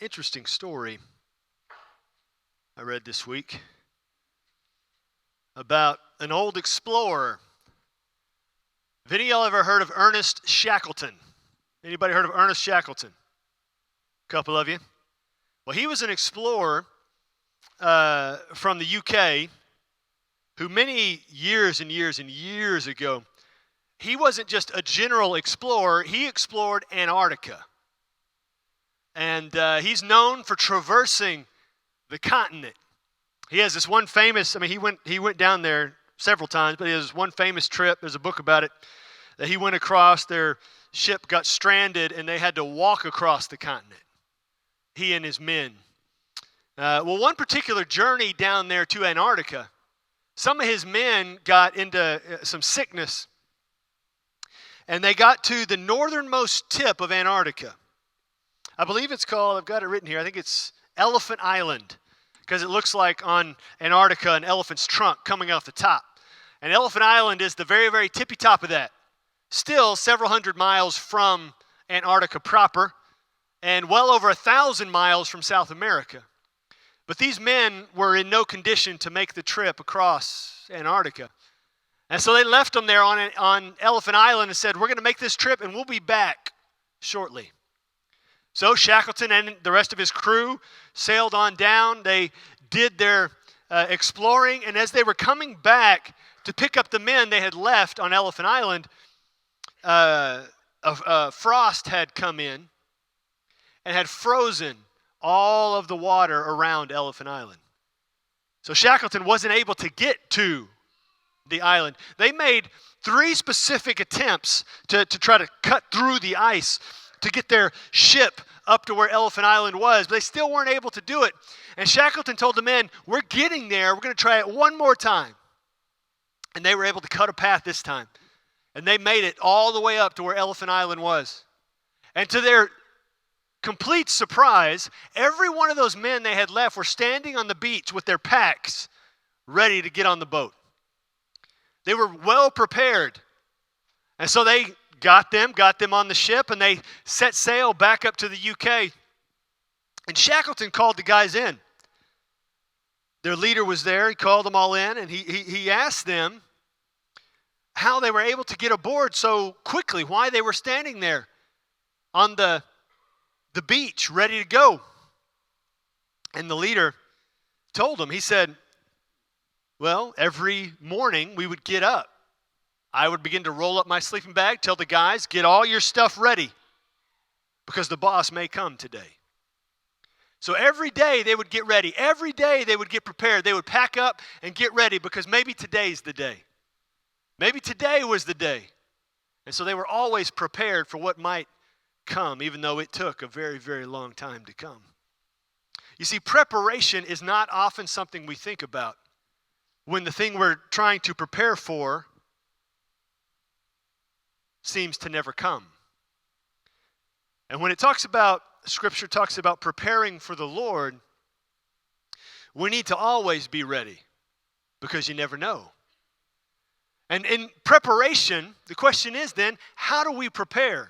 Interesting story I read this week about an old explorer. Have any of y'all ever heard of Ernest Shackleton? Anybody heard of Ernest Shackleton? A couple of you. Well, he was an explorer from the UK who many years and years and years ago, he wasn't just a general explorer, he explored Antarctica. And he's known for traversing the continent. He has this one famous, he went down there several times, but he has one famous trip, there's a book about it, that he went across, their ship got stranded, and they had to walk across the continent, he and his men. One particular journey down there to Antarctica, some of his men got into some sickness, and they got to the northernmost tip of Antarctica. I believe it's called, I've got it written here, I think it's Elephant Island, because it looks like on Antarctica an elephant's trunk coming off the top. And Elephant Island is the very, very tippy top of that. Still several hundred miles from Antarctica proper, and well over 1,000 miles from South America. But these men were in no condition to make the trip across Antarctica. And so they left them there on Elephant Island and said, we're going to make this trip and we'll be back shortly. So Shackleton and the rest of his crew sailed on down. They did their exploring, and as they were coming back to pick up the men they had left on Elephant Island, frost had come in and had frozen all of the water around Elephant Island. So Shackleton wasn't able to get to the island. They made 3 specific attempts to try to cut through the ice to get their ship up to where Elephant Island was, but they still weren't able to do it. And Shackleton told the men, we're getting there, we're going to try it one more time. And they were able to cut a path this time. And they made it all the way up to where Elephant Island was. And to their complete surprise, every one of those men they had left were standing on the beach with their packs ready to get on the boat. They were well prepared. And so they got them on the ship, and they set sail back up to the UK. And Shackleton called the guys in. Their leader was there. He called them all in, and he asked them how they were able to get aboard so quickly, why they were standing there on the beach ready to go. And the leader told him, he said, well, every morning we would get up. I would begin to roll up my sleeping bag, tell the guys, get all your stuff ready because the boss may come today. So every day they would get ready. Every day they would get prepared. They would pack up and get ready because maybe today's the day. Maybe today was the day. And so they were always prepared for what might come, even though it took a very, very long time to come. You see, preparation is not often something we think about when the thing we're trying to prepare for seems to never come. And when Scripture talks about preparing for the Lord, we need to always be ready because you never know. And in preparation, the question is then, how do we prepare?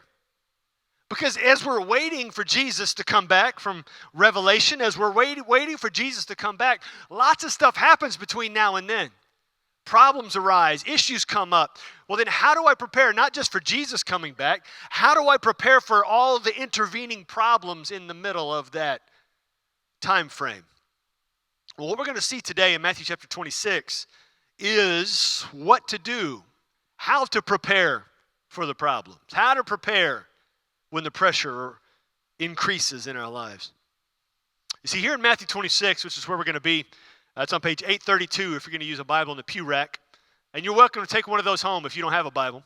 Because as we're waiting for Jesus to come back from Revelation, as we're waiting for Jesus to come back, lots of stuff happens between now and then. Problems arise, issues come up. Well, then how do I prepare, not just for Jesus coming back, how do I prepare for all the intervening problems in the middle of that time frame? Well, what we're going to see today in Matthew chapter 26 is what to do, how to prepare for the problems, how to prepare when the pressure increases in our lives. You see, here in Matthew 26, which is where we're going to be, it's on page 832 if you're going to use a Bible in the pew rack. And you're welcome to take one of those home if you don't have a Bible.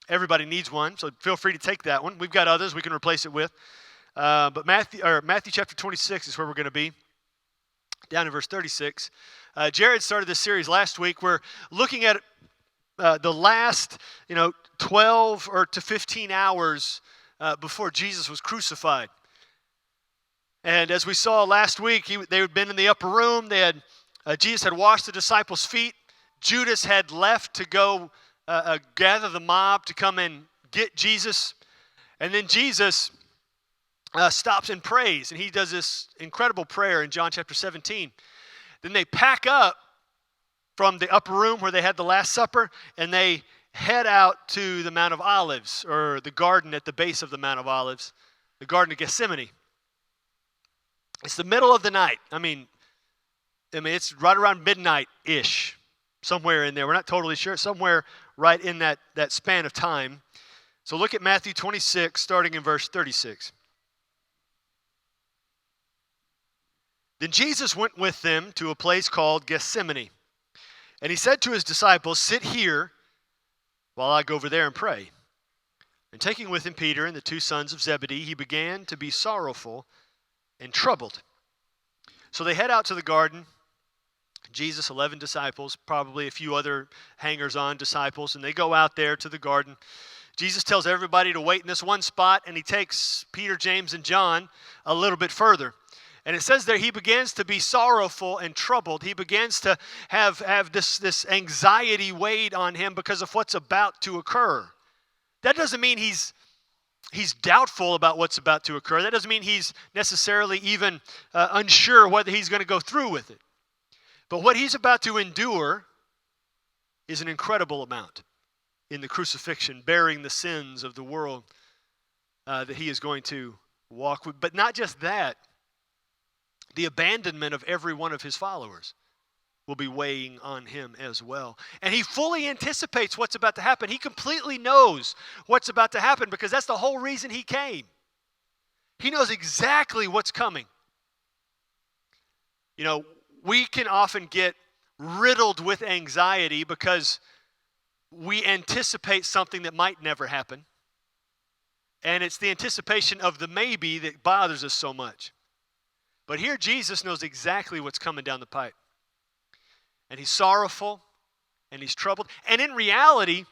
Everybody needs one, so feel free to take that one. We've got others we can replace it with. But Matthew chapter 26 is where we're going to be, down in verse 36. Jared started this series last week. We're looking at the last 12 or to 15 hours before Jesus was crucified. And as we saw last week, they had been in the upper room. Jesus had washed the disciples' feet. Judas had left to go gather the mob to come and get Jesus. And then Jesus stops and prays, and he does this incredible prayer in John chapter 17. Then they pack up from the upper room where they had the Last Supper, and they head out to the Mount of Olives, or the garden at the base of the Mount of Olives, the Garden of Gethsemane. It's the middle of the night. I mean, it's right around midnight-ish, somewhere in there. We're not totally sure. Somewhere right in that span of time. So look at Matthew 26, starting in verse 36. Then Jesus went with them to a place called Gethsemane. And he said to his disciples, "Sit here while I go over there and pray." And taking with him Peter and the two sons of Zebedee, he began to be sorrowful and troubled. So they head out to the garden. Jesus, 11 disciples, probably a few other hangers-on disciples, and they go out there to the garden. Jesus tells everybody to wait in this one spot, and he takes Peter, James, and John a little bit further. And it says there he begins to be sorrowful and troubled. He begins to have this anxiety weighed on him because of what's about to occur. That doesn't mean he's doubtful about what's about to occur. That doesn't mean he's necessarily even unsure whether he's going to go through with it. But what he's about to endure is an incredible amount in the crucifixion, bearing the sins of the world that he is going to walk with. But not just that, the abandonment of every one of his followers will be weighing on him as well. And he fully anticipates what's about to happen. He completely knows what's about to happen because that's the whole reason he came. He knows exactly what's coming. You know, we can often get riddled with anxiety because we anticipate something that might never happen. And it's the anticipation of the maybe that bothers us so much. But here Jesus knows exactly what's coming down the pipe. And he's sorrowful and he's troubled. And in reality,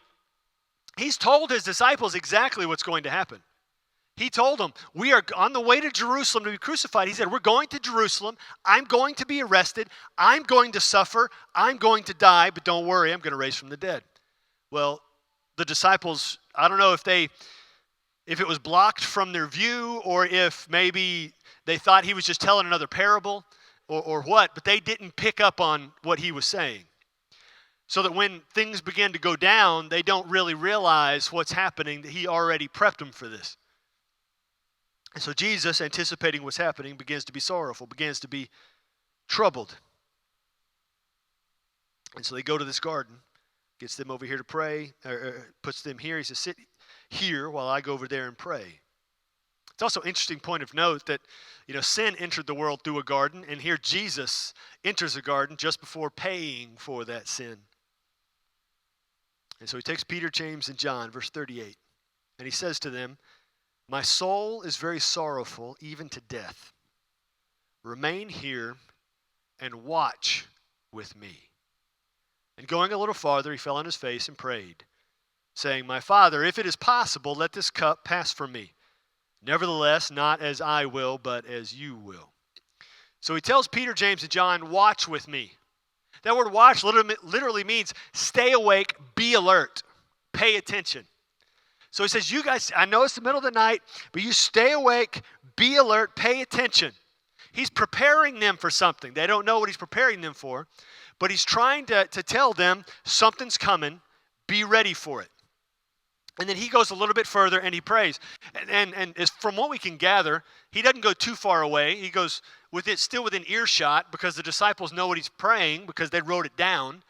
he's told his disciples exactly what's going to happen. He told them, we are on the way to Jerusalem to be crucified. He said, we're going to Jerusalem. I'm going to be arrested. I'm going to suffer. I'm going to die. But don't worry, I'm going to raise from the dead. Well, the disciples, I don't know if it was blocked from their view or if maybe they thought he was just telling another parable or what, but they didn't pick up on what he was saying. So that when things begin to go down, they don't really realize what's happening, that he already prepped them for this. And so Jesus, anticipating what's happening, begins to be sorrowful, begins to be troubled. And so they go to this garden, gets them over here to pray, or puts them here. He says, sit here while I go over there and pray. It's also an interesting point of note that, sin entered the world through a garden, and here Jesus enters a garden just before paying for that sin. And so he takes Peter, James, and John, verse 38, and he says to them, "My soul is very sorrowful, even to death. Remain here and watch with me." And going a little farther, he fell on his face and prayed, saying, "My Father, if it is possible, let this cup pass from me. Nevertheless, not as I will, but as you will." So he tells Peter, James, and John, watch with me. That word watch literally means stay awake, be alert, pay attention. So he says, you guys, I know it's the middle of the night, but you stay awake, be alert, pay attention. He's preparing them for something. They don't know what he's preparing them for, but he's trying to tell them something's coming, be ready for it. And then he goes a little bit further and he prays. And as from what we can gather, he doesn't go too far away. He goes still within earshot because the disciples know what he's praying because they wrote it down.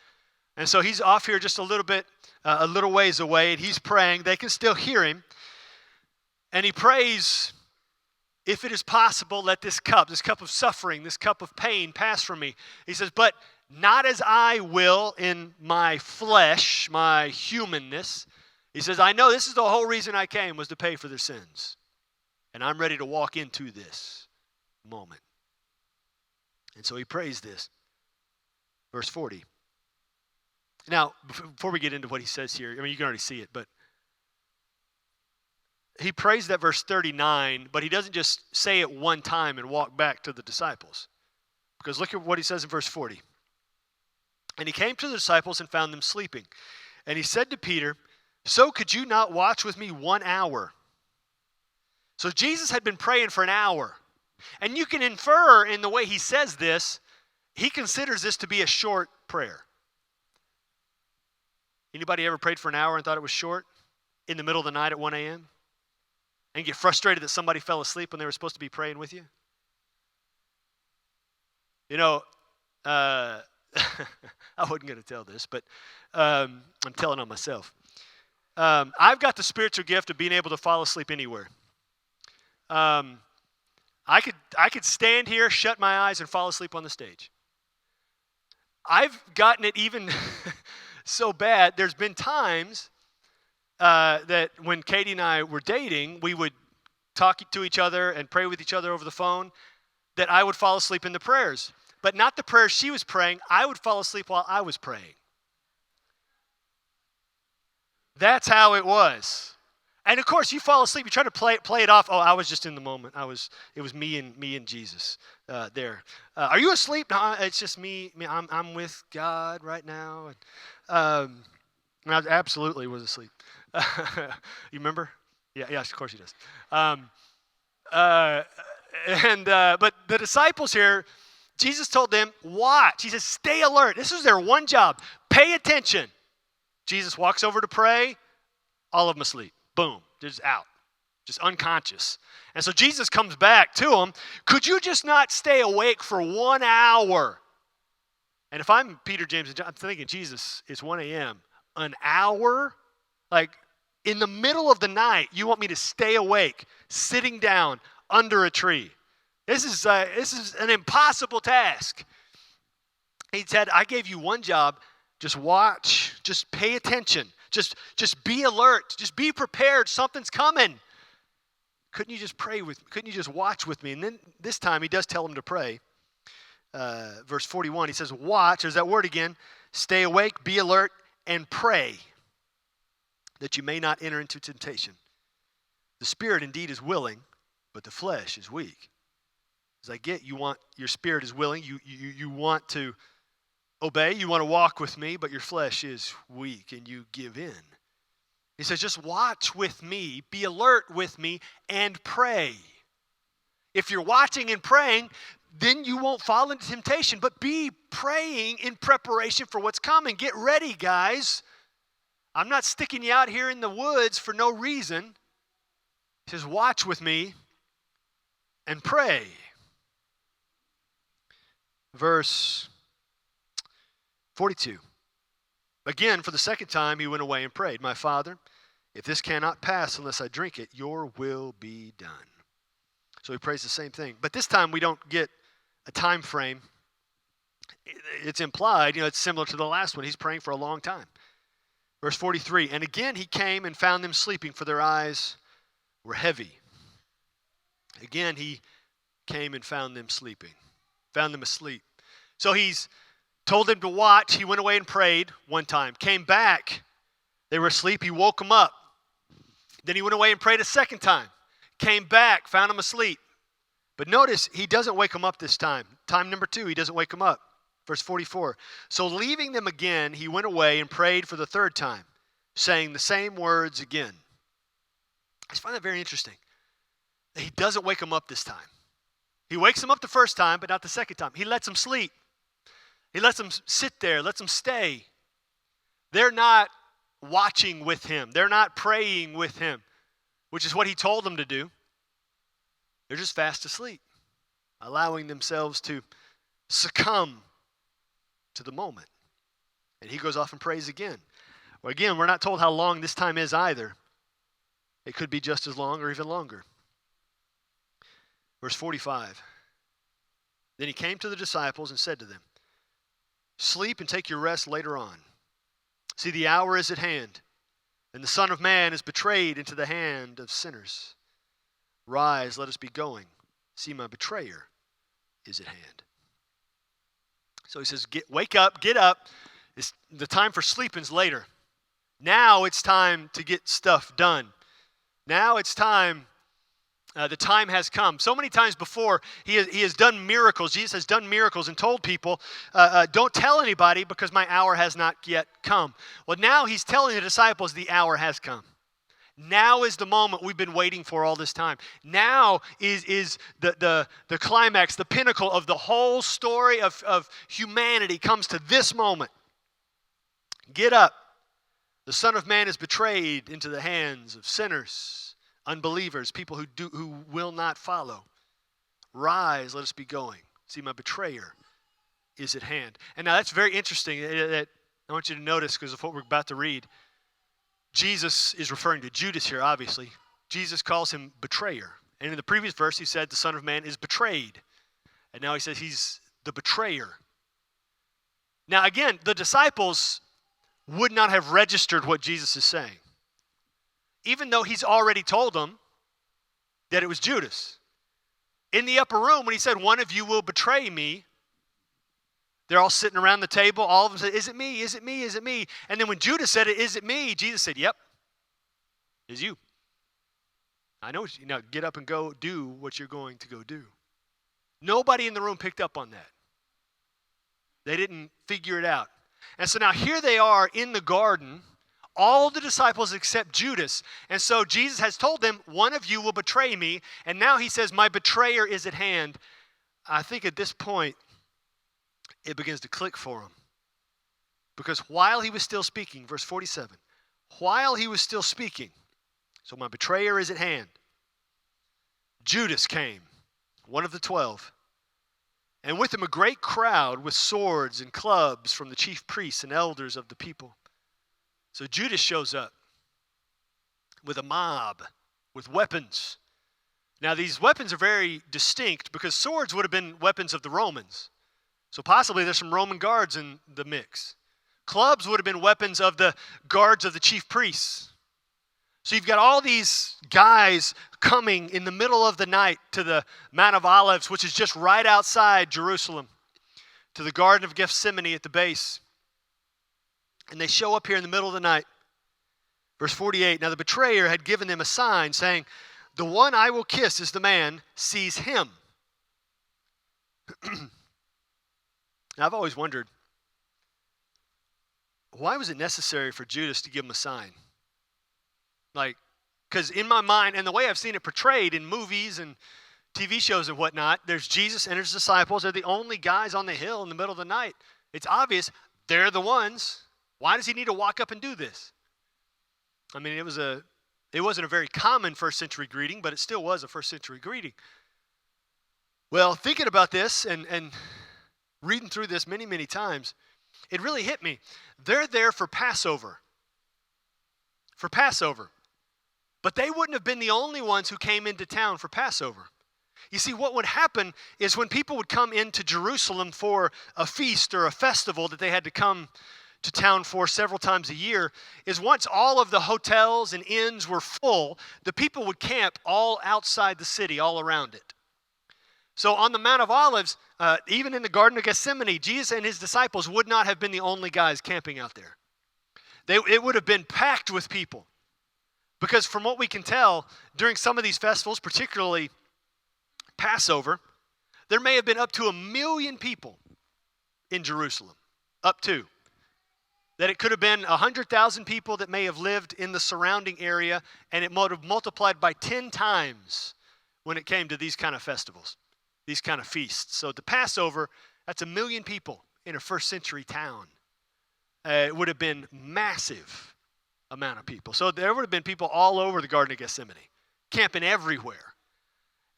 And so he's off here just a little ways away, and he's praying. They can still hear him. And he prays, if it is possible, let this cup of suffering, this cup of pain pass from me. He says, but not as I will in my flesh, my humanness. He says, I know this is the whole reason I came, was to pay for their sins. And I'm ready to walk into this moment. And so he prays this. Verse 40. Now, before we get into what he says here, you can already see it, but he prays that verse 39, but he doesn't just say it one time and walk back to the disciples. Because look at what he says in verse 40. And he came to the disciples and found them sleeping. And he said to Peter, so could you not watch with me 1 hour? So Jesus had been praying for an hour. And you can infer in the way he says this, he considers this to be a short prayer. Anybody ever prayed for an hour and thought it was short? In the middle of the night at 1 a.m.? And get frustrated that somebody fell asleep when they were supposed to be praying with you? You know, I wasn't going to tell this, but I'm telling on myself. I've got the spiritual gift of being able to fall asleep anywhere. I could stand here, shut my eyes, and fall asleep on the stage. I've gotten it even so bad. There's been times that when Katie and I were dating, we would talk to each other and pray with each other over the phone, that I would fall asleep in the prayers. But not the prayers she was praying. I would fall asleep while I was praying. That's how it was. And of course, you fall asleep. You try to play it off. Oh, I was just in the moment. It was me and Jesus there. Are you asleep? No, it's just me. I'm with God right now. And I absolutely was asleep. You remember? Yeah, of course he does. But the disciples here, Jesus told them, watch. He says, stay alert. This is their one job. Pay attention. Jesus walks over to pray. All of them asleep. Boom. Just out. Just unconscious. And so Jesus comes back to them. Could you just not stay awake for 1 hour? And if I'm Peter, James, and John, I'm thinking, Jesus, it's 1 a.m. An hour? Like, in the middle of the night, you want me to stay awake, sitting down under a tree. This is an impossible task. He said, I gave you one job. Just watch. Just pay attention. Just be alert. Just be prepared. Something's coming. Couldn't you just pray with me? Couldn't you just watch with me? And then this time he does tell them to pray. Verse 41, he says, watch. There's that word again. Stay awake, be alert, and pray that you may not enter into temptation. The spirit indeed is willing, but the flesh is weak. As I get, your spirit is willing. You want to obey. You want to walk with me, but your flesh is weak and you give in. He says, just watch with me, be alert with me, and pray. If you're watching and praying, then you won't fall into temptation, but be praying in preparation for what's coming. Get ready, guys. I'm not sticking you out here in the woods for no reason. He says, watch with me and pray. Verse 42. Again, for the second time, he went away and prayed, my Father, if this cannot pass unless I drink it, your will be done. So he prays the same thing. But this time we don't get a time frame. It's implied, it's similar to the last one. He's praying for a long time. Verse 43, and again he came and found them sleeping, for their eyes were heavy. Again he came and found them sleeping, found them asleep. So he's told them to watch. He went away and prayed one time. Came back. They were asleep. He woke them up. Then he went away and prayed a second time. Came back, found them asleep. But notice, he doesn't wake them up this time. Time number 2, he doesn't wake them up. Verse 44. So leaving them again, he went away and prayed for the third time, saying the same words again. I just find that very interesting. He doesn't wake them up this time. He wakes them up the first time, but not the second time. He lets them sleep. He lets them sit there, lets them stay. They're not watching with him. They're not praying with him, which is what he told them to do. They're just fast asleep, allowing themselves to succumb to the moment. And he goes off and prays again. Well, again, we're not told how long this time is either. It could be just as long or even longer. Verse 45. Then he came to the disciples and said to them, sleep and take your rest later on. See, the hour is at hand, and the Son of Man is betrayed into the hand of sinners. Rise, let us be going. See, my betrayer is at hand. So he says, wake up, get up. The time for sleeping's later. Now it's time to get stuff done. Now it's time. The time has come. So many times before, he has done miracles. Jesus has done miracles and told people, don't tell anybody because my hour has not yet come. Well, now he's telling the disciples the hour has come. Now is the moment we've been waiting for all this time. Now is the climax, the pinnacle of the whole story of humanity comes to this moment. Get up. The Son of Man is betrayed into the hands of sinners, unbelievers, people who will not follow. Rise, let us be going. See, my betrayer is at hand. And now that's very interesting. That I want you to notice because of what we're about to read. Jesus is referring to Judas here, obviously. Jesus calls him betrayer. And in the previous verse, he said the Son of Man is betrayed. And now he says he's the betrayer. Now, again, the disciples would not have registered what Jesus is saying, even though he's already told them that it was Judas. In the upper room, when he said, one of you will betray me, they're all sitting around the table. All of them said, is it me? Is it me? Is it me? And then when Judas said, is it me? Jesus said, yep, it's you. I know. Now get up and go do what you're going to go do. Nobody in the room picked up on that. They didn't figure it out. And so now here they are in the garden, all the disciples except Judas. And so Jesus has told them, one of you will betray me. And now he says, my betrayer is at hand. I think at this point, it begins to click for him. Because while he was still speaking, verse 47, while he was still speaking, so my betrayer is at hand, Judas came, one of the 12, and with him a great crowd with swords and clubs from the chief priests and elders of the people. So Judas shows up with a mob, with weapons. Now these weapons are very distinct because swords would have been weapons of the Romans. So possibly there's some Roman guards in the mix. Clubs would have been weapons of the guards of the chief priests. So you've got all these guys coming in the middle of the night to the Mount of Olives, which is just right outside Jerusalem, to the Garden of Gethsemane at the base. And they show up here in the middle of the night. Verse 48, now the betrayer had given them a sign saying, the one I will kiss is the man, seize him. Now, I've always wondered, why was it necessary for Judas to give him a sign? Because in my mind, and the way I've seen it portrayed in movies and TV shows and whatnot, there's Jesus and his disciples. They're the only guys on the hill in the middle of the night. It's obvious they're the ones. Why does he need to walk up and do this? I mean, it wasn't a very common first century greeting, but it still was a first century greeting. Well, thinking about this and reading through this many, many times, it really hit me. They're there for Passover. For Passover. But they wouldn't have been the only ones who came into town for Passover. You see, what would happen is when people would come into Jerusalem for a feast or a festival that they had to come to town for several times a year, is once all of the hotels and inns were full, the people would camp all outside the city, all around it. So on the Mount of Olives, even in the Garden of Gethsemane, Jesus and his disciples would not have been the only guys camping out there. It would have been packed with people. Because from what we can tell, during some of these festivals, particularly Passover, there may have been up to 1 million people in Jerusalem. Up to. That it could have been 100,000 people that may have lived in the surrounding area, and it would have multiplied by 10 times when it came to these kind of festivals. These kind of feasts. So the Passover, that's 1 million people in a first century town. It would have been massive amount of people. So there would have been people all over the Garden of Gethsemane, camping everywhere.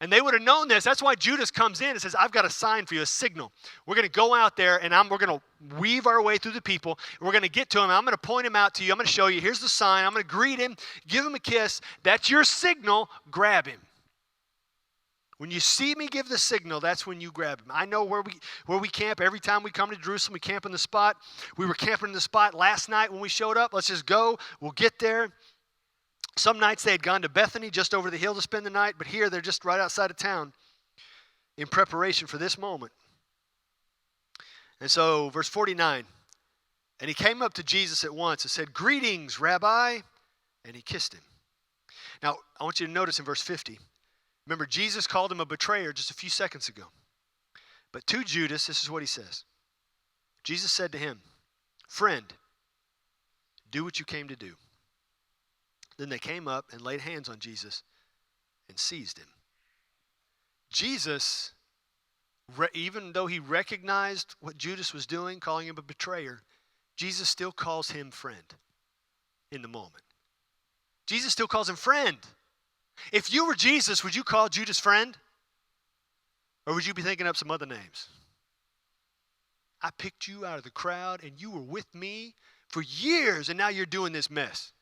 And they would have known this. That's why Judas comes in and says, I've got a sign for you, a signal. We're going to go out there and we're going to weave our way through the people. We're going to get to him. I'm going to point him out to you. I'm going to show you. Here's the sign. I'm going to greet him, give him a kiss. That's your signal. Grab him. When you see me give the signal, that's when you grab him. I know where we camp. Every time we come to Jerusalem, we camp in the spot. We were camping in the spot last night when we showed up. Let's just go. We'll get there. Some nights they had gone to Bethany, just over the hill to spend the night. But here they're just right outside of town in preparation for this moment. And so, verse 49, and he came up to Jesus at once and said, greetings, Rabbi. And he kissed him. Now, I want you to notice in verse 50, remember, Jesus called him a betrayer just a few seconds ago. But to Judas, this is what he says. Jesus said to him, friend, do what you came to do. Then they came up and laid hands on Jesus and seized him. Jesus, even though he recognized what Judas was doing, calling him a betrayer, Jesus still calls him friend in the moment. Jesus still calls him friend. If you were Jesus, would you call Judas friend? Or would you be thinking up some other names? I picked you out of the crowd and you were with me for years and now you're doing this mess.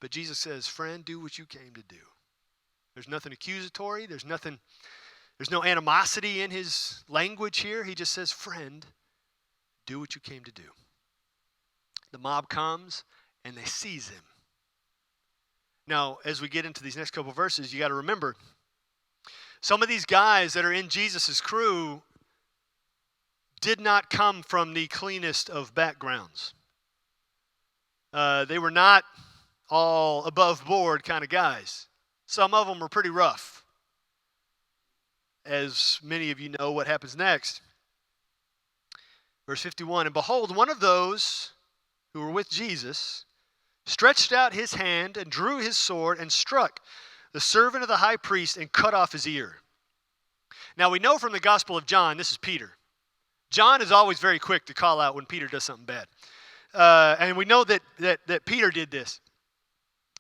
But Jesus says, friend, do what you came to do. There's nothing accusatory. There's no animosity in his language here. He just says, friend, do what you came to do. The mob comes and they seize him. Now, as we get into these next couple verses, you got to remember, some of these guys that are in Jesus' crew did not come from the cleanest of backgrounds. They were not all above board kind of guys. Some of them were pretty rough. As many of you know what happens next. Verse 51, and behold, one of those who were with Jesus stretched out his hand and drew his sword and struck the servant of the high priest and cut off his ear. Now we know from the Gospel of John, this is Peter. John is always very quick to call out when Peter does something bad. And we know that Peter did this.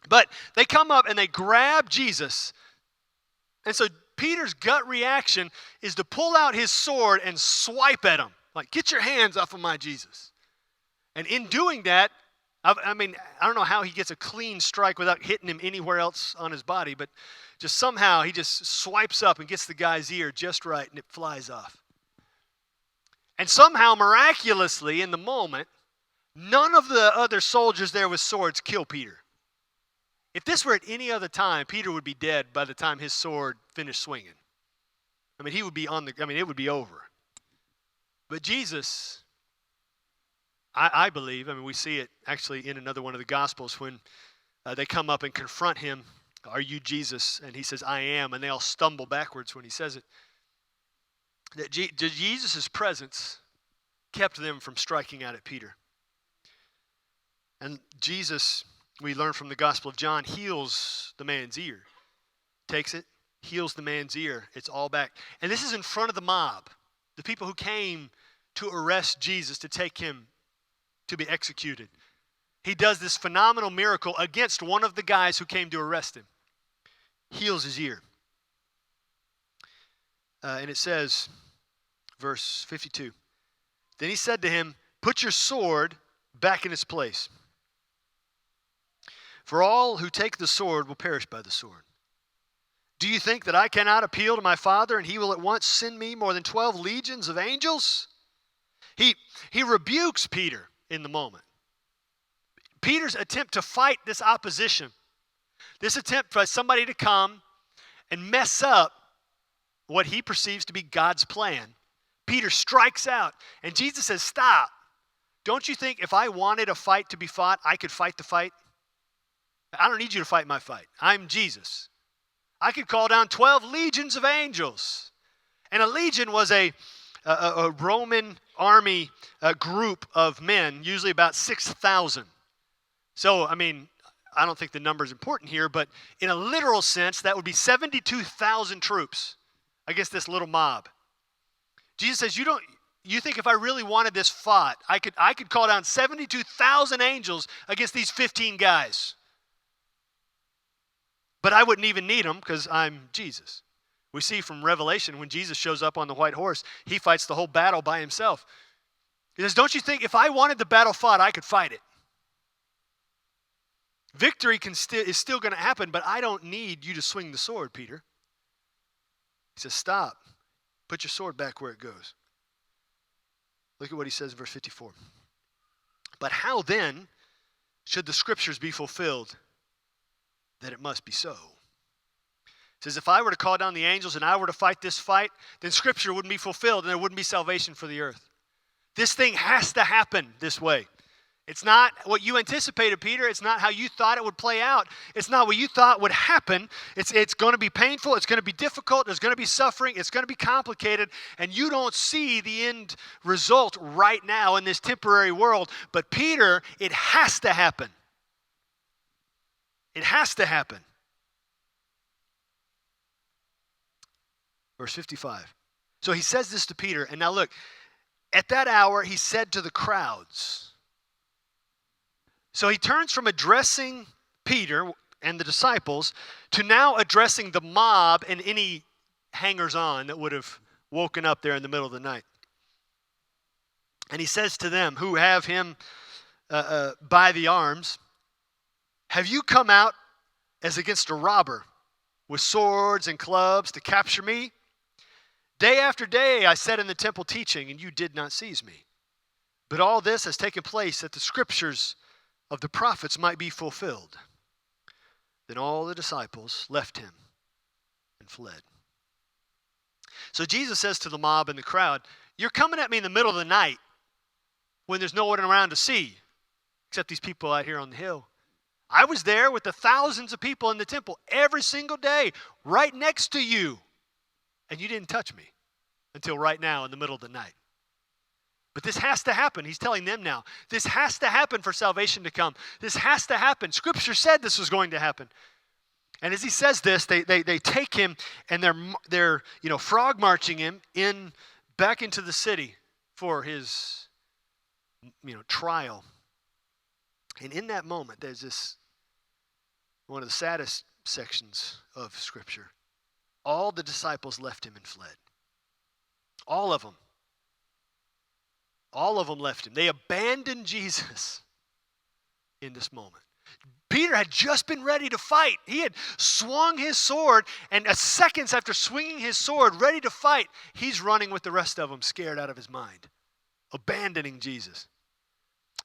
But they come up and they grab Jesus. And so Peter's gut reaction is to pull out his sword and swipe at him. Like, get your hands off of my Jesus. And in doing that, I don't know how he gets a clean strike without hitting him anywhere else on his body, but just somehow he just swipes up and gets the guy's ear just right and it flies off. And somehow, miraculously, in the moment, none of the other soldiers there with swords kill Peter. If this were at any other time, Peter would be dead by the time his sword finished swinging. I mean, he would be it would be over. But Jesus, I believe, we see it actually in another one of the Gospels when they come up and confront him. Are you Jesus? And he says, I am. And they all stumble backwards when he says it. That Jesus' presence kept them from striking out at Peter. And Jesus, we learn from the Gospel of John, heals the man's ear. Takes it, heals the man's ear. It's all back. And this is in front of the mob, the people who came to arrest Jesus, to take him to be executed. He does this phenomenal miracle against one of the guys who came to arrest him. Heals his ear. And it says, verse 52, then he said to him, put your sword back in its place. For all who take the sword will perish by the sword. Do you think that I cannot appeal to my Father and he will at once send me more than 12 legions of angels? He rebukes Peter in the moment. Peter's attempt to fight this opposition, this attempt for somebody to come and mess up what he perceives to be God's plan, Peter strikes out, and Jesus says, stop. Don't you think if I wanted a fight to be fought, I could fight the fight? I don't need you to fight my fight. I'm Jesus. I could call down 12 legions of angels. And a legion was a Roman army group of men, usually about 6,000. So, I don't think the number is important here, but in a literal sense, that would be 72,000 troops against this little mob. Jesus says, you think if I really wanted this fought, I could call down 72,000 angels against these 15 guys. But I wouldn't even need them because I'm Jesus. We see from Revelation when Jesus shows up on the white horse, he fights the whole battle by himself. He says, don't you think if I wanted the battle fought, I could fight it? Victory is still going to happen, but I don't need you to swing the sword, Peter. He says, stop. Put your sword back where it goes. Look at what he says in verse 54. But how then should the scriptures be fulfilled that it must be so? It says, if I were to call down the angels and I were to fight this fight, then scripture wouldn't be fulfilled and there wouldn't be salvation for the earth. This thing has to happen this way. It's not what you anticipated, Peter. It's not how you thought it would play out. It's not what you thought would happen. It's going to be painful. It's going to be difficult. There's going to be suffering. It's going to be complicated. And you don't see the end result right now in this temporary world. But Peter, it has to happen. It has to happen. Verse 55. So he says this to Peter, and now look, at that hour he said to the crowds. So he turns from addressing Peter and the disciples to now addressing the mob and any hangers-on that would have woken up there in the middle of the night. And he says to them who have him by the arms, have you come out as against a robber with swords and clubs to capture me? Day after day I sat in the temple teaching, and you did not seize me. But all this has taken place that the scriptures of the prophets might be fulfilled. Then all the disciples left him and fled. So Jesus says to the mob and the crowd, you're coming at me in the middle of the night when there's no one around to see, except these people out here on the hill. I was there with the thousands of people in the temple every single day, right next to you, and you didn't touch me until right now in the middle of the night. But this has to happen. He's telling them now, this has to happen for salvation to come. This has to happen. Scripture said this was going to happen. And as he says this, they take him and they're frog marching him back into the city for his trial. And in that moment, there's this one of the saddest sections of Scripture. All the disciples left him and fled. All of them. All of them left him. They abandoned Jesus in this moment. Peter had just been ready to fight. He had swung his sword, and seconds after swinging his sword, ready to fight, he's running with the rest of them, scared out of his mind, abandoning Jesus.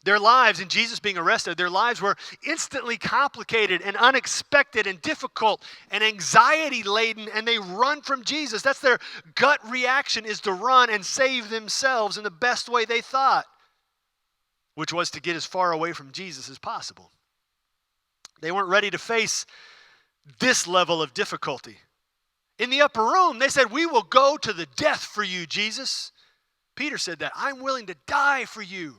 Their lives, in Jesus being arrested, their lives were instantly complicated and unexpected and difficult and anxiety-laden, and they run from Jesus. That's their gut reaction, is to run and save themselves in the best way they thought, which was to get as far away from Jesus as possible. They weren't ready to face this level of difficulty. In the upper room, they said, we will go to the death for you, Jesus. Peter said that. I'm willing to die for you.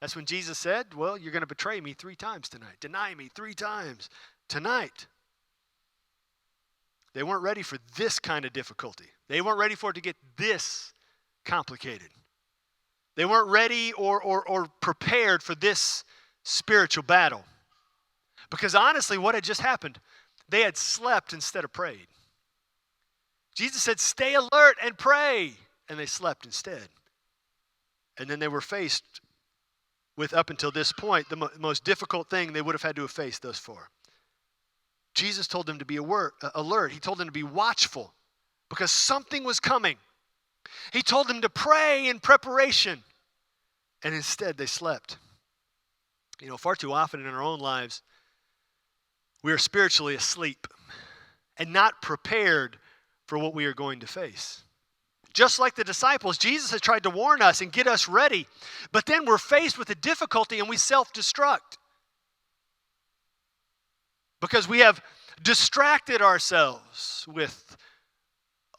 That's when Jesus said, well, you're going to betray me 3 times tonight. Deny me 3 times tonight. They weren't ready for this kind of difficulty. They weren't ready for it to get this complicated. They weren't ready or prepared for this spiritual battle. Because honestly, what had just happened? They had slept instead of prayed. Jesus said, stay alert and pray. And they slept instead. And then they were faced with, up until this point, the most difficult thing they would have had to have faced thus far. Jesus told them to be alert. He told them to be watchful because something was coming. He told them to pray in preparation. And instead, they slept. Far too often in our own lives, we are spiritually asleep and not prepared for what we are going to face. Just like the disciples, Jesus has tried to warn us and get us ready, but then we're faced with a difficulty and we self-destruct because we have distracted ourselves with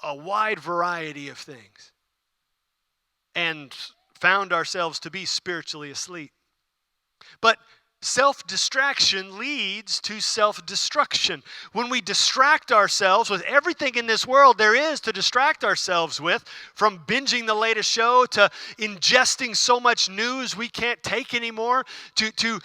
a wide variety of things and found ourselves to be spiritually asleep. But self-distraction leads to self-destruction. When we distract ourselves with everything in this world there is to distract ourselves with, from binging the latest show to ingesting so much news we can't take anymore, to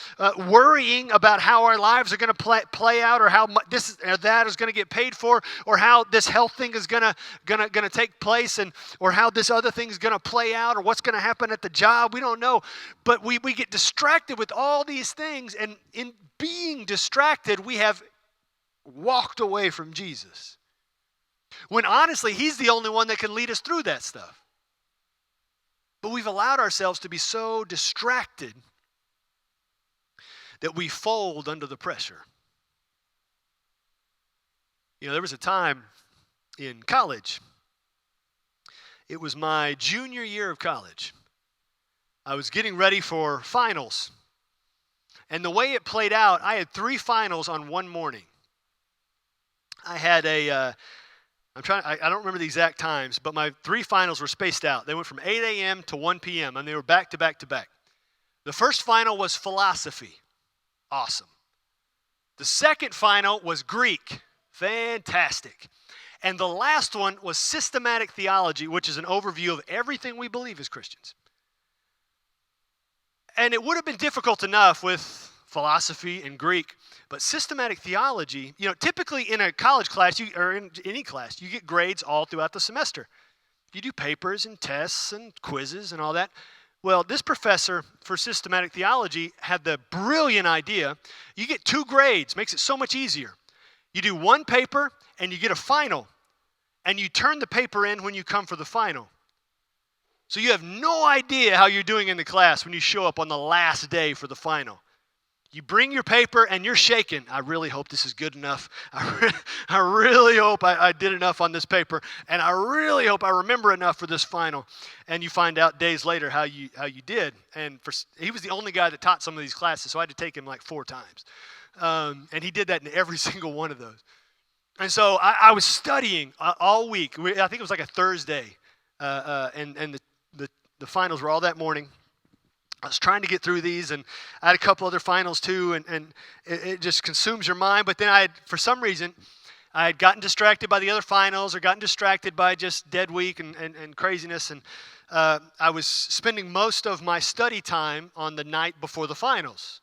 worrying about how our lives are going to play out, or how this or that is going to get paid for, or how this health thing is going to take place, or how this other thing is going to play out, or what's going to happen at the job. We don't know. But we get distracted with all these things, and in being distracted, we have walked away from Jesus. When honestly, he's the only one that can lead us through that stuff. But we've allowed ourselves to be so distracted that we fold under the pressure. There was a time in college. It was my junior year of college. I was getting ready for finals. And the way it played out, I had 3 finals on one morning. I had I don't remember the exact times, but my 3 finals were spaced out. They went from 8 a.m. to 1 p.m., and they were back to back to back. The first final was philosophy. Awesome. The second final was Greek. Fantastic. And the last one was systematic theology, which is an overview of everything we believe as Christians. And it would have been difficult enough with philosophy and Greek, but systematic theology, typically in a college class or in any class, you get grades all throughout the semester. You do papers and tests and quizzes and all that. Well, this professor for systematic theology had the brilliant idea. You get 2 grades, makes it so much easier. You do 1 paper and you get a final, and you turn the paper in when you come for the final. So you have no idea how you're doing in the class when you show up on the last day for the final. You bring your paper and you're shaking. I really hope this is good enough. I really hope I did enough on this paper, and I really hope I remember enough for this final. And you find out days later how you did. And he was the only guy that taught some of these classes, so I had to take him like 4 times. And he did that in every single one of those. And so I was studying all week. I think it was like a Thursday, and the finals were all that morning. I was trying to get through these, and I had a couple other finals too, and it just consumes your mind. But then for some reason, I had gotten distracted by the other finals or gotten distracted by just dead week and craziness. And I was spending most of my study time on the night before the finals,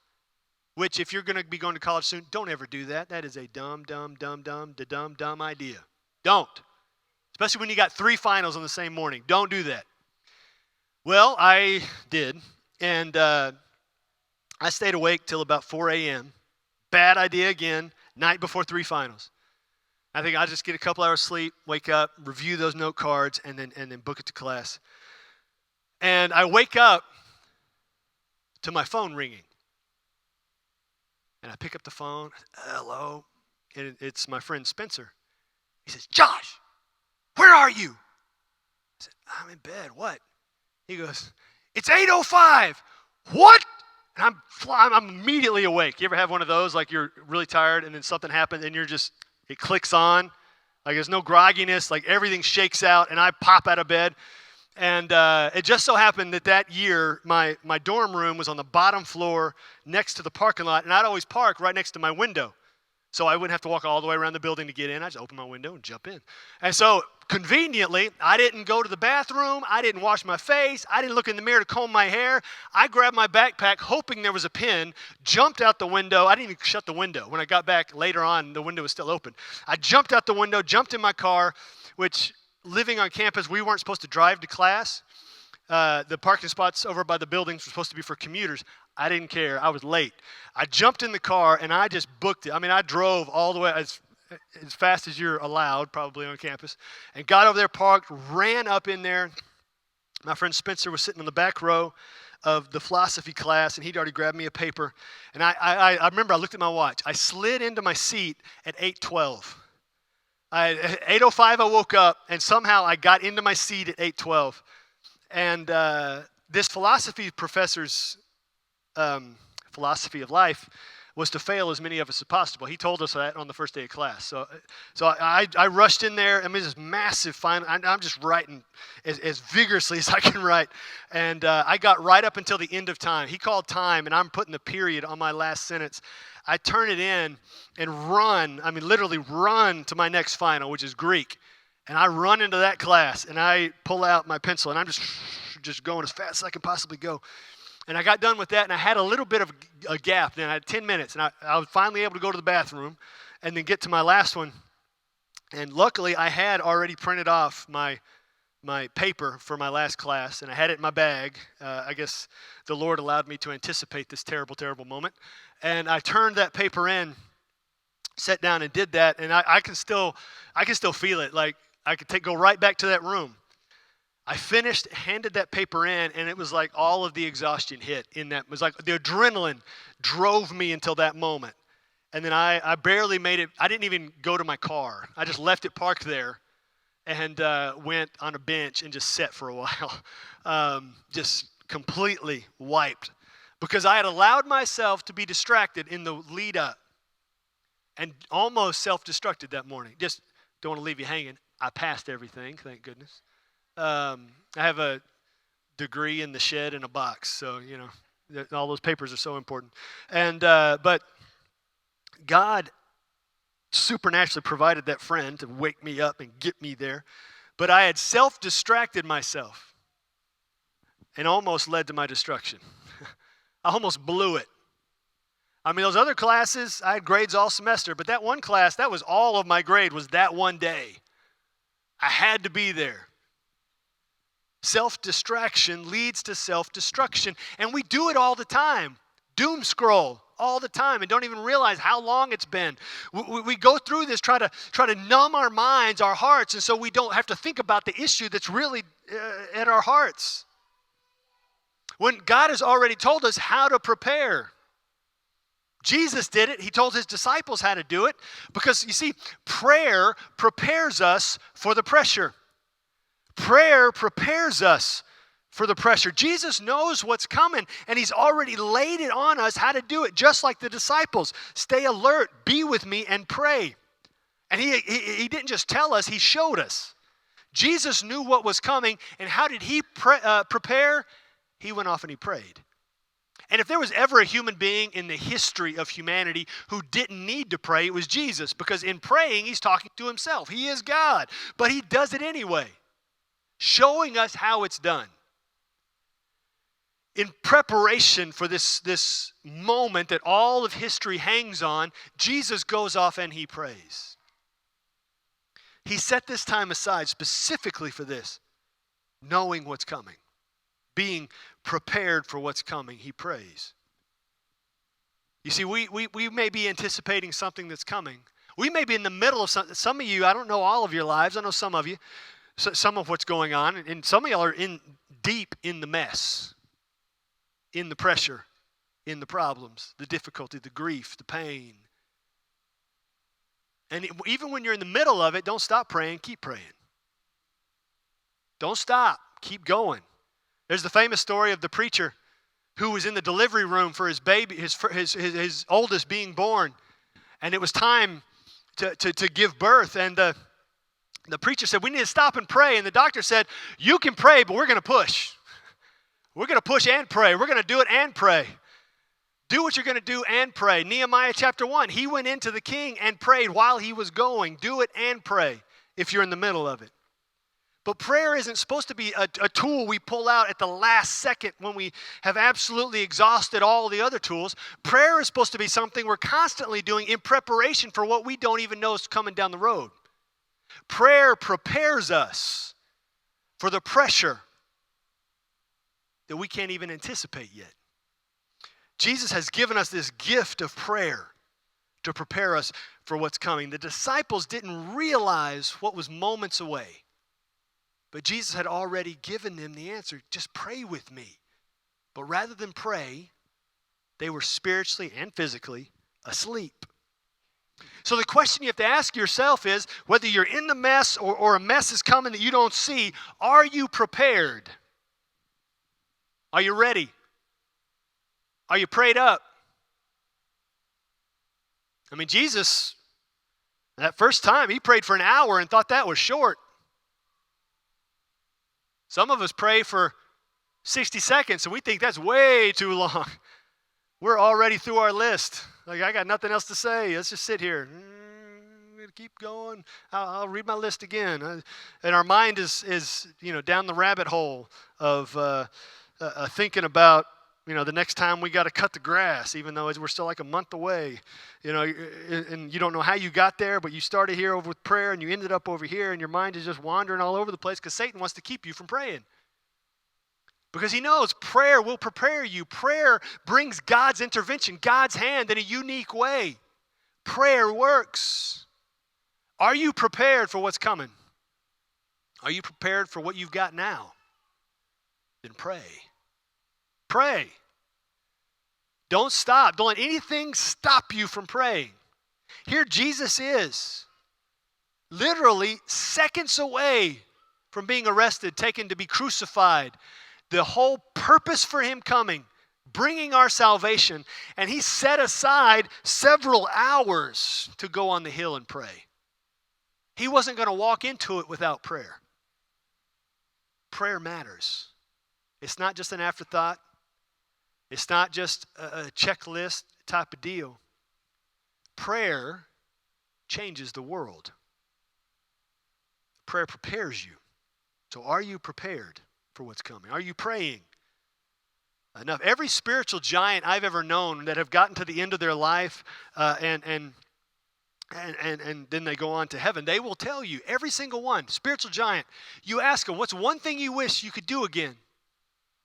which if you're going to be going to college soon, don't ever do that. That is a dumb idea. Don't. Especially when you got 3 finals on the same morning. Don't do that. Well, I did. And I stayed awake till about 4 a.m. Bad idea again, night before 3 finals. I think I'll just get a couple hours sleep, wake up, review those note cards, and then book it to class. And I wake up to my phone ringing. And I pick up the phone. Hello. And it's my friend Spencer. He says, Josh, where are you? I said, I'm in bed. What? He goes, it's 8:05. What? And I'm immediately awake. You ever have one of those, like you're really tired and then something happens and it clicks on. Like there's no grogginess, like everything shakes out, and I pop out of bed. And it just so happened that year, my dorm room was on the bottom floor next to the parking lot, and I'd always park right next to my window. So I wouldn't have to walk all the way around the building to get in. I just open my window and jump in. And so conveniently, I didn't go to the bathroom. I didn't wash my face. I didn't look in the mirror to comb my hair. I grabbed my backpack, hoping there was a pin, jumped out the window. I didn't even shut the window. When I got back later on, the window was still open. I jumped out the window, jumped in my car, which living on campus, we weren't supposed to drive to class. The parking spots over by the buildings were supposed to be for commuters. I didn't care. I was late. I jumped in the car, and I just booked it. I mean, I drove all the way as fast as you're allowed, probably on campus, and got over there, parked, ran up in there. My friend Spencer was sitting in the back row of the philosophy class, and he'd already grabbed me a paper. And I remember I looked at my watch. I slid into my seat at 8:12. At 8:05, I woke up, and somehow I got into my seat at 8:12. And this philosophy professor's philosophy of life was to fail as many of us as possible. He told us that on the first day of class. So I rushed in there. I mean, this massive final. I'm just writing as vigorously as I can write. And I got right up until the end of time. He called time, and I'm putting the period on my last sentence. I turn it in and run. I mean, literally run to my next final, which is Greek. And I run into that class, and I pull out my pencil, and I'm just going as fast as I can possibly go. And I got done with that, and I had a little bit of a gap. Then I had 10 minutes, and I was finally able to go to the bathroom and then get to my last one. And luckily, I had already printed off my paper for my last class, and I had it in my bag. I guess the Lord allowed me to anticipate this terrible, terrible moment. And I turned that paper in, sat down and did that, and I can still feel it. Like I could go right back to that room. I finished, handed that paper in, and it was like all of the exhaustion hit in that. It was like the adrenaline drove me until that moment. And then I barely made it. I didn't even go to my car. I just left it parked there and went on a bench and just sat for a while. Just completely wiped because I had allowed myself to be distracted in the lead up and almost self-destructed that morning. Just don't want to leave you hanging. I passed everything, thank goodness. I have a degree in the shed in a box, so all those papers are so important. And but God supernaturally provided that friend to wake me up and get me there. But I had self-distracted myself and almost led to my destruction. I almost blew it. I mean, those other classes, I had grades all semester, but that one class, that was all of my grade, was that one day. I had to be there. Self-distraction leads to self-destruction, and we do it all the time. Doom scroll all the time and don't even realize how long it's been. We go through this, try to numb our minds, our hearts, and so we don't have to think about the issue that's really at our hearts. When God has already told us how to prepare. Jesus did it. He told his disciples how to do it because, you see, prayer prepares us for the pressure. Prayer prepares us for the pressure. Jesus knows what's coming, and he's already laid it on us how to do it, just like the disciples. Stay alert, be with me, and pray. And he didn't just tell us, he showed us. Jesus knew what was coming, and how did he prepare? He went off and he prayed. And if there was ever a human being in the history of humanity who didn't need to pray, it was Jesus, because in praying, he's talking to himself. He is God, but he does it anyway, showing us how it's done. In preparation for this moment that all of history hangs on, Jesus goes off and he prays. He set this time aside specifically for this, knowing what's coming, being prepared for what's coming. He prays. You see, we may be anticipating something that's coming. We may be in the middle of something. Some of you, I don't know all of your lives. I know some of you, some of what's going on, and some of y'all are deep in the mess, in the pressure, in the problems, the difficulty, the grief, the pain. And even when you're in the middle of it, don't stop praying, keep praying. Don't stop, keep going. There's the famous story of the preacher who was in the delivery room for his baby, his oldest being born. And it was time to give birth. And the preacher said, we need to stop and pray. And the doctor said, you can pray, but we're going to push. We're going to push and pray. We're going to do it and pray. Do what you're going to do and pray. Nehemiah chapter 1, he went into the king and prayed while he was going. Do it and pray if you're in the middle of it. But prayer isn't supposed to be a tool we pull out at the last second when we have absolutely exhausted all the other tools. Prayer is supposed to be something we're constantly doing in preparation for what we don't even know is coming down the road. Prayer prepares us for the pressure that we can't even anticipate yet. Jesus has given us this gift of prayer to prepare us for what's coming. The disciples didn't realize what was moments away. But Jesus had already given them the answer. Just pray with me. But rather than pray, they were spiritually and physically asleep. So the question you have to ask yourself is, whether you're in the mess or a mess is coming that you don't see, are you prepared? Are you ready? Are you prayed up? I mean, Jesus, that first time, he prayed for an hour and thought that was short. Some of us pray for 60 seconds, and we think that's way too long. We're already through our list. Like, I got nothing else to say. Let's just sit here. Keep going. I'll read my list again. And our mind is down the rabbit hole of thinking about, the next time we got to cut the grass, even though we're still like a month away. And you don't know how you got there, but you started here over with prayer and you ended up over here, and your mind is just wandering all over the place because Satan wants to keep you from praying. Because he knows prayer will prepare you. Prayer brings God's intervention, God's hand in a unique way. Prayer works. Are you prepared for what's coming? Are you prepared for what you've got now? Then pray. Pray. Don't stop. Don't let anything stop you from praying. Here Jesus is, literally seconds away from being arrested, taken to be crucified. The whole purpose for him coming, bringing our salvation, and he set aside several hours to go on the hill and pray. He wasn't going to walk into it without prayer. Prayer matters. It's not just an afterthought. It's not just a checklist type of deal. Prayer changes the world. Prayer prepares you. So are you prepared for what's coming? Are you praying enough? Every spiritual giant I've ever known that have gotten to the end of their life and then they go on to heaven, they will tell you, every single one, spiritual giant, you ask them, what's one thing you wish you could do again?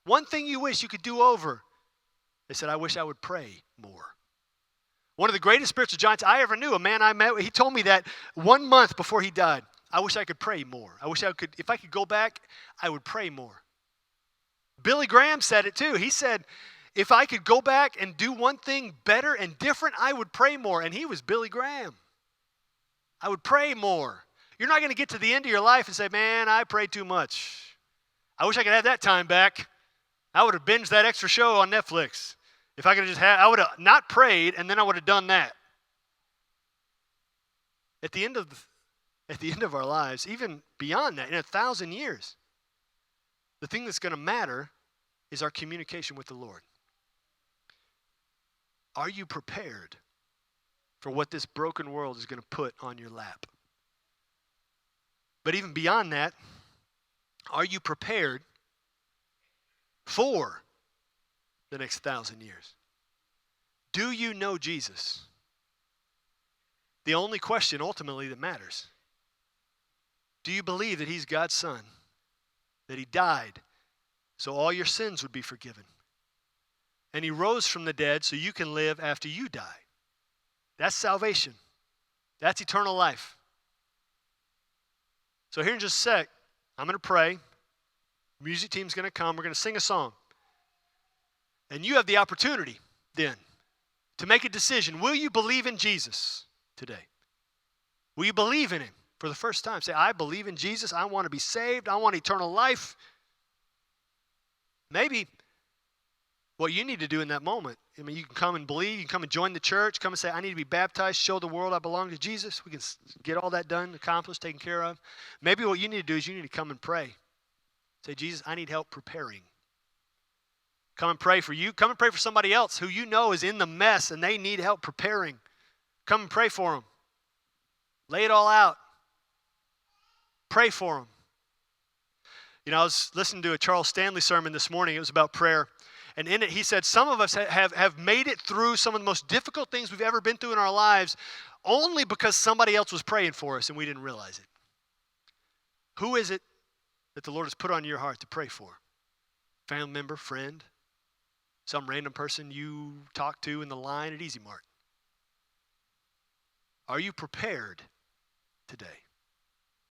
One thing you wish you could do over? They said, I wish I would pray more. One of the greatest spiritual giants I ever knew, a man I met, he told me that 1 month before he died. I wish I could pray more. I wish I could, if I could go back, I would pray more. Billy Graham said it too. He said, if I could go back and do one thing better and different, I would pray more. And he was Billy Graham. I would pray more. You're not going to get to the end of your life and say, man, I prayed too much. I wish I could have that time back. I would have binged that extra show on Netflix. If I could have just had, I would have not prayed, and then I would have done that. At the end of our lives, even beyond that, in 1,000 years, the thing that's going to matter is our communication with the Lord. Are you prepared for what this broken world is going to put on your lap? But even beyond that, are you prepared for the next 1,000 years? Do you know Jesus? The only question ultimately that matters. Do you believe that he's God's son? That he died so all your sins would be forgiven? And he rose from the dead so you can live after you die. That's salvation. That's eternal life. So here in just a sec, I'm going to pray. Music team's going to come. We're going to sing a song. And you have the opportunity then to make a decision. Will you believe in Jesus today? Will you believe in him for the first time? Say, I believe in Jesus. I want to be saved. I want eternal life. Maybe what you need to do in that moment, I mean, you can come and believe. You can come and join the church. Come and say, I need to be baptized. Show the world I belong to Jesus. We can get all that done, accomplished, taken care of. Maybe what you need to do is you need to come and pray. Say, Jesus, I need help preparing. Come and pray for you. Come and pray for somebody else who you know is in the mess and they need help preparing. Come and pray for them. Lay it all out. Pray for them. You know, I was listening to a Charles Stanley sermon this morning. It was about prayer. And in it, he said, some of us have made it through some of the most difficult things we've ever been through in our lives only because somebody else was praying for us and we didn't realize it. Who is it that the Lord has put on your heart to pray for? Family member, friend, some random person you talk to in the line at Easy Mart. Are you prepared today?